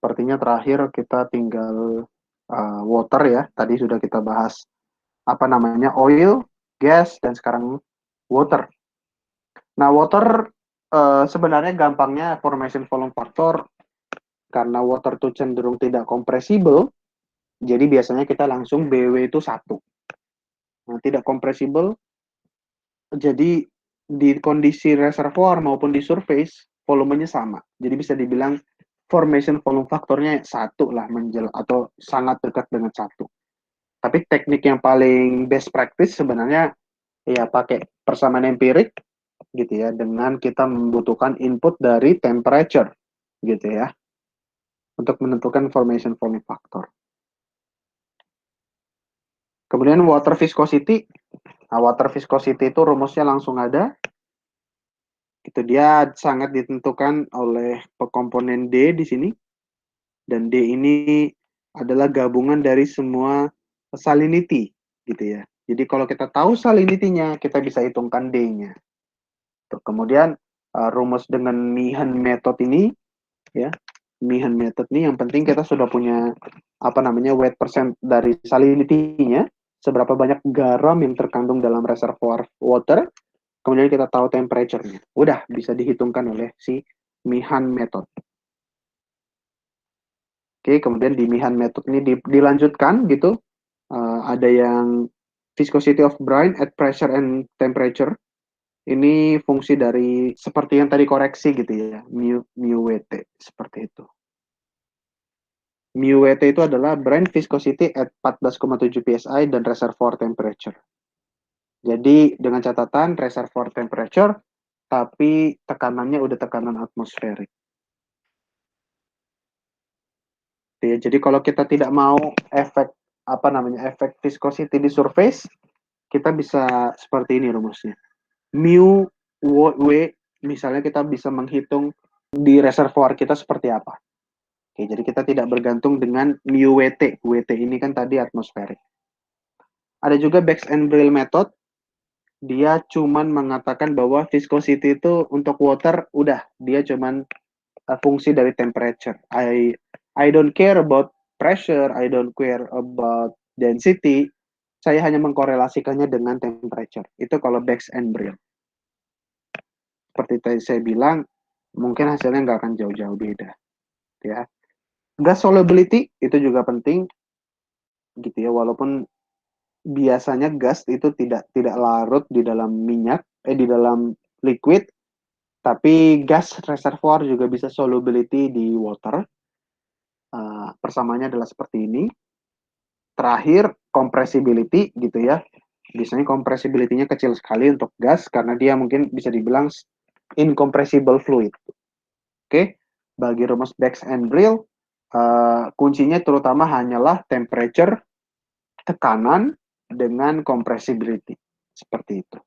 sepertinya terakhir kita tinggal water ya. Tadi sudah kita bahas apa namanya oil, gas, dan sekarang water. Nah, water sebenarnya gampangnya formation volume factor karena water itu cenderung tidak kompresibel, jadi biasanya kita langsung BW itu 1. Nah, tidak kompresibel, jadi di kondisi reservoir maupun di surface, volumenya sama. Jadi bisa dibilang formation volume faktornya 1 lah, atau sangat dekat dengan 1. Tapi teknik yang paling best practice sebenarnya ya pakai persamaan empirik gitu ya, dengan kita membutuhkan input dari temperature gitu ya, untuk menentukan formation volume factor. Kemudian water viscosity. Nah, water viscosity itu rumusnya langsung ada. Itu dia sangat ditentukan oleh komponen D di sini. Dan D ini adalah gabungan dari semua salinity gitu ya. Jadi kalau kita tahu salinity-nya, kita bisa hitungkan D-nya. Kemudian rumus dengan Meehan method ini ya. Meehan method ini yang penting kita sudah punya apa namanya weight percent dari salinity-nya, seberapa banyak garam yang terkandung dalam reservoir water, kemudian kita tahu temperature-nya. Udah bisa dihitungkan oleh si Meehan method. Oke, kemudian di Meehan method ini dilanjutkan gitu. Ada yang viscosity of brine at pressure and temperature. Ini fungsi dari seperti yang tadi koreksi gitu ya, mu WT seperti itu. Mu WT itu adalah brine viscosity at 14,7 psi dan reservoir temperature. Jadi dengan catatan reservoir temperature, tapi tekanannya udah tekanan atmosferik. Ya, jadi kalau kita tidak mau efek apa namanya efek viscosity di surface, kita bisa seperti ini rumusnya. Mu W, misalnya kita bisa menghitung di reservoir kita seperti apa. Oke, jadi kita tidak bergantung dengan mu WT. WT ini kan tadi atmosferik. Ada juga Bax and Brill method. Dia cuman mengatakan bahwa viscosity itu untuk water udah dia cuman fungsi dari temperature. I don't care about pressure, I don't care about density. Saya hanya mengkorelasikannya dengan temperature. Itu kalau Bax and Brill. Seperti tadi saya bilang, mungkin hasilnya nggak akan jauh-jauh beda. Ya. Gas solubility itu juga penting, gitu ya. Walaupun biasanya gas itu tidak larut di dalam minyak, di dalam liquid, tapi gas reservoir juga bisa solubility di water. Persamaannya adalah seperti ini. Terakhir, compressibility gitu ya. Biasanya compressibility-nya kecil sekali untuk gas karena dia mungkin bisa dibilang incompressible fluid. Oke, bagi rumus Bax and Brill, kuncinya terutama hanyalah temperature, tekanan, dengan compressibility. Seperti itu.